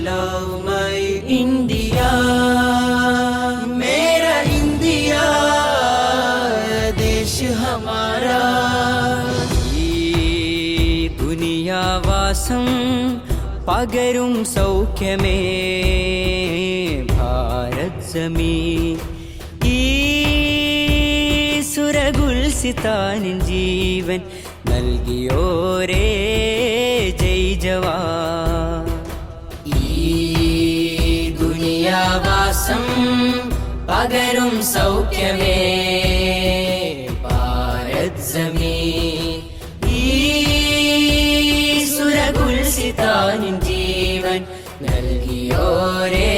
love my India, मेरा India देश हमारा. ഈ ദുനിയാവാസം പകരും സൗഖ്യമേ ഭാരത് ജമീൻ. ഈ സുരഗുൽസിതാനിൻ ജീവൻ നൽകിയോരേ ജയ് ജവാൻ. ഈ ദുനിയാവാസം പകരും സൗഖ്യമേ ഭാരത് ജമീൻ. ഈ സുരഗുൽസിതാനിൻ ജീവൻ നൽകിയോരേ